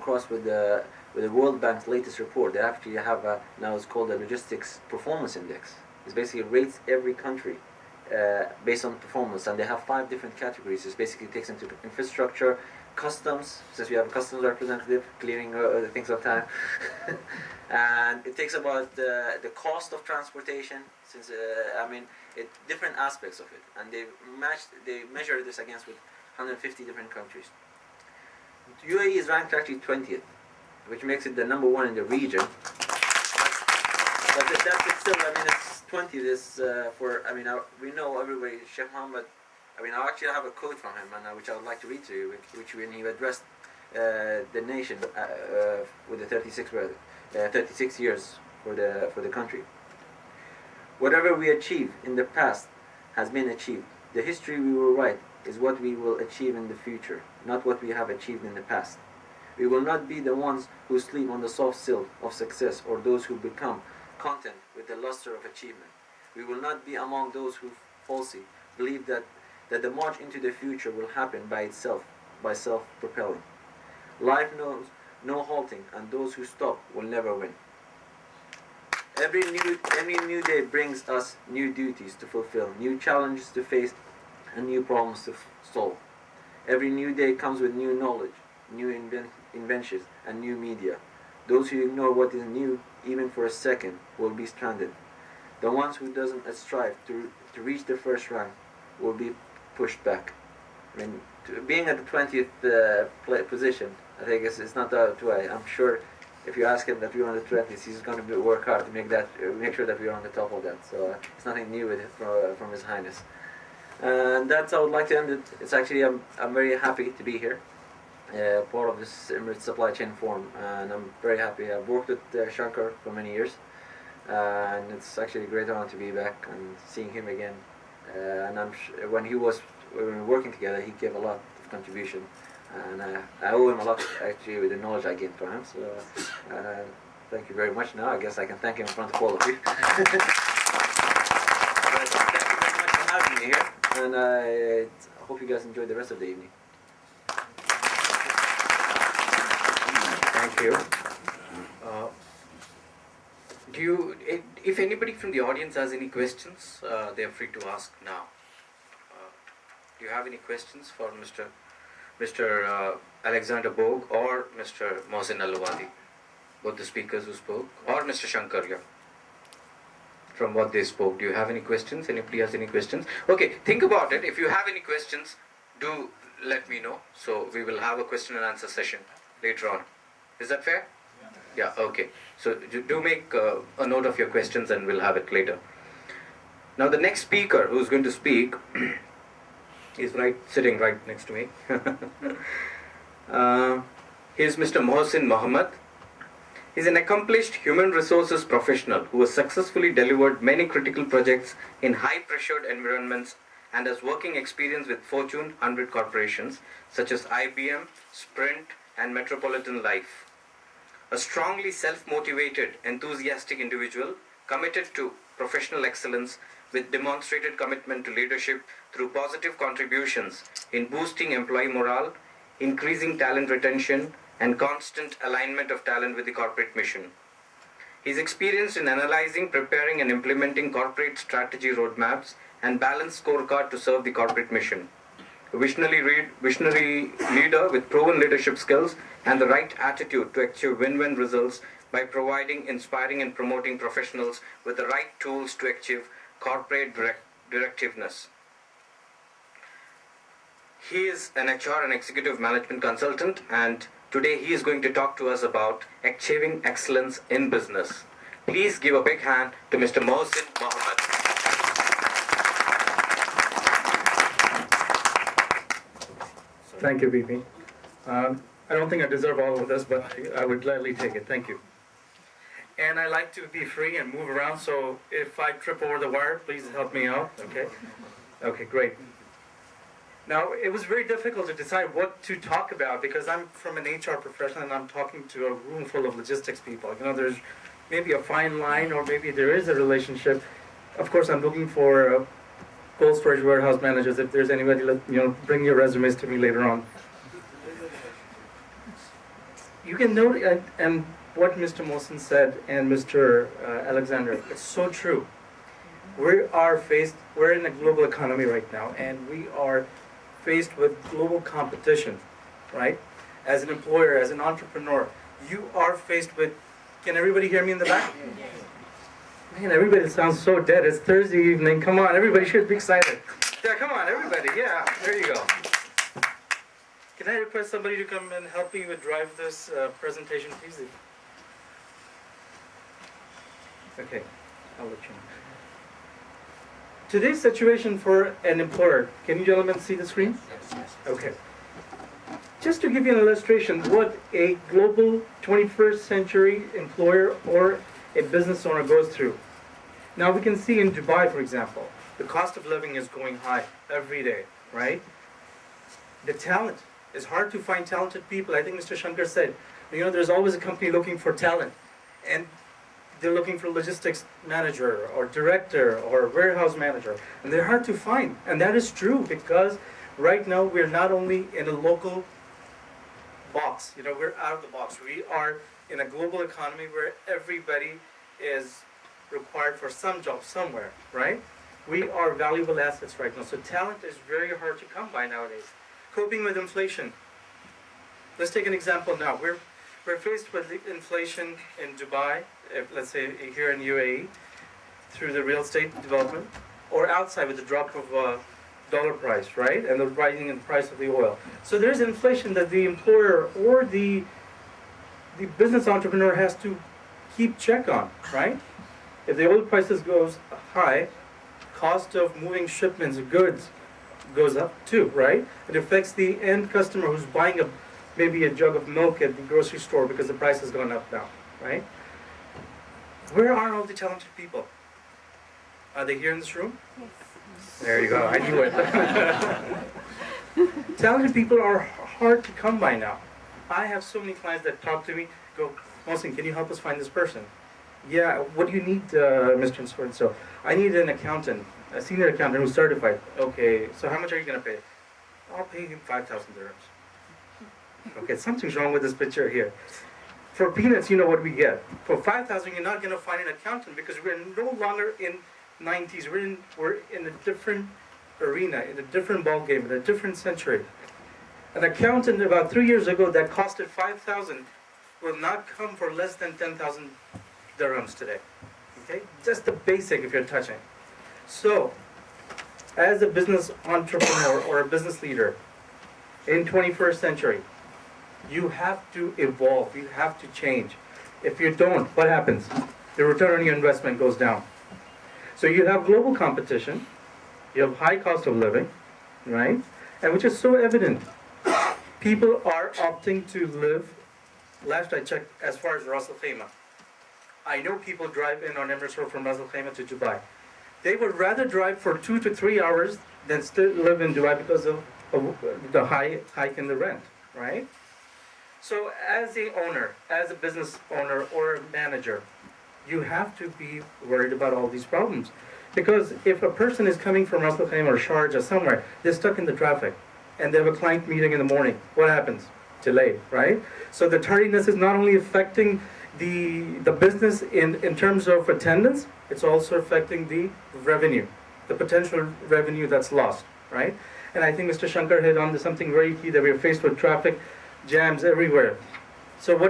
across with the World Bank's latest report. They actually have now it's called the Logistics Performance Index. It basically rates every country based on performance, and they have 5 different categories. It basically takes into infrastructure, customs, since we have a customs representative clearing things on time, and it takes about the cost of transportation, since different aspects of it, and they measure this against with 150 different countries. UAE is ranked actually 20th, which makes it the #1 in the region. But that's still, it's 20. This we know everybody. Sheikh Mohammed. I actually have a quote from him, and which I would like to read to you, which when he addressed the nation with the 36 years for the country. Whatever we achieve in the past has been achieved. The history we will write is what we will achieve in the future, not what we have achieved in the past. We will not be the ones who sleep on the soft sill of success, or those who become content with the luster of achievement. We will not be among those who falsely believe that the march into the future will happen by itself, by self-propelling. Life knows no halting, and those who stop will never win. Every new day brings us new duties to fulfill, new challenges to face, and new problems to solve. Every new day comes with new knowledge, new inventions, and new media. Those who ignore what is new, even for a second, will be stranded. The ones who doesn't strive to reach the first rank will be pushed back. Being at the 20th position, I think it's not that way. I'm sure if you ask him that we're on the 20th, he's going to work hard to make sure that we're on the top of that. So it's nothing new with it from His Highness. And that's how I would like to end it. It's actually, I'm very happy to be here, part of this Emirates Supply Chain Forum, and I'm very happy. I've worked with Shankar for many years, and it's actually a great honor to be back and seeing him again. And when we were working together, he gave a lot of contribution, and I owe him a lot actually with the knowledge I gained from him. So thank you very much. Now I guess I can thank him in front of all of you. But thank you very much for having me here, and I hope you guys enjoy the rest of the evening. Thank you. If anybody from the audience has any questions, they are free to ask now. Do you have any questions for Mr. Alexander Bog or Mr. Mohsen Al-Awadi, both the speakers who spoke, or Mr. Shankar, yeah, from what they spoke? Do you have any questions? Anybody has any questions? Okay, think about it. If you have any questions, do let me know. So we will have a question and answer session later on. Is that fair? Yeah, okay. So do make a note of your questions, and we'll have it later. Now the next speaker who's going to speak is sitting right next to me. He's Mr. Mahsim Mohammad. He's an accomplished human resources professional who has successfully delivered many critical projects in high-pressured environments and has working experience with Fortune 100 corporations such as IBM, Sprint, and Metropolitan Life. A strongly self-motivated, enthusiastic individual committed to professional excellence with demonstrated commitment to leadership through positive contributions in boosting employee morale, increasing talent retention, and constant alignment of talent with the corporate mission. He is experienced in analyzing, preparing, and implementing corporate strategy roadmaps and balanced scorecard to serve the corporate mission. A visionary leader with proven leadership skills and the right attitude to achieve win-win results by providing, inspiring, and promoting professionals with the right tools to achieve corporate directiveness. He is an HR and executive management consultant, and today he is going to talk to us about achieving excellence in business. Please give a big hand to Mr. Mahsim Mohammad. Thank you, BP. I don't think I deserve all of this, but I would gladly take it. Thank you. And I like to be free and move around, so if I trip over the wire, please help me out, okay? Okay, great. Now, it was very difficult to decide what to talk about because I'm from an HR professional and I'm talking to a room full of logistics people. You know, there's maybe a fine line or maybe there is a relationship. Of course, I'm looking for cold storage warehouse managers. If there's anybody, bring your resumes to me later on. you can note, and what Mr. Mohsen said and Mr. Alexander, it's so true. We're in a global economy right now, and we are faced with global competition, right? As an employer, as an entrepreneur, you are faced with, can everybody hear me in the back? Man, everybody sounds so dead. It's Thursday evening. Come on, everybody should be excited. Yeah, come on, everybody. Yeah, there you go. Can I request somebody to come and help me with drive this presentation, please? Okay, I'll let you know. Today's situation for an employer. Can you gentlemen see the screen? Yes. Okay. Just to give you an illustration, what a global 21st century employer or a business owner goes through. Now we can see in Dubai, for example, the cost of living is going high every day, right? The talent, it's hard to find talented people. I think Mr. Shankar said, there's always a company looking for talent. And they're looking for logistics manager or director or warehouse manager. And they're hard to find. And that is true because right now we're not only in a local box, we're out of the box. We are in a global economy where everybody is required for some job somewhere, right? We are valuable assets right now. So talent is very hard to come by nowadays. Coping with inflation. Let's take an example now. We're faced with inflation in Dubai, let's say here in UAE, through the real estate development, or outside with the drop of dollar price, right? And the rising in price of the oil. So there's inflation that the employer or the business entrepreneur has to keep check on, right? If the oil prices goes high, cost of moving shipments of goods goes up too, right? It affects the end customer who's buying maybe a jug of milk at the grocery store because the price has gone up now, right? Where are all the talented people? Are they here in this room? Yes. There you go, I knew it. Talented people are hard to come by now. I have so many clients that talk to me, go, Mohsen, can you help us find this person? Yeah, what do you need, Mr. So I need an accountant, a senior accountant who's certified. Okay, so how much are you going to pay? I'll pay him 5,000 dirhams. Okay, something's wrong with this picture here. For peanuts, you know what we get. For 5,000, you're not going to find an accountant because we're no longer in 90s. We're in a different arena, in a different ball game, in a different century. An accountant about 3 years ago that costed 5,000 will not come for less than 10,000 dirhams today. Okay, just the basic if you're touching. So, as a business entrepreneur or a business leader in 21st century, you have to evolve, you have to change. If you don't, what happens? The return on your investment goes down. So you have global competition, you have high cost of living, right? And which is so evident. People are opting to live, last I checked, as far as Ras Al Khaimah. I know people drive in on Emirates Road from Ras Al Khaimah to Dubai. They would rather drive for 2 to 3 hours than still live in Dubai because of the hike in the rent, right? So as a owner, as a business owner or a manager, you have to be worried about all these problems. Because if a person is coming from Ras Al Khaimah or Sharjah or somewhere, they're stuck in the traffic, and they have a client meeting in the morning, what happens? Delayed, right? So the tardiness is not only affecting the business in terms of attendance, it's also affecting the revenue, the potential revenue that's lost, right? And I think Mr. Shankar hit on to something very key, that we're faced with traffic jams everywhere. So what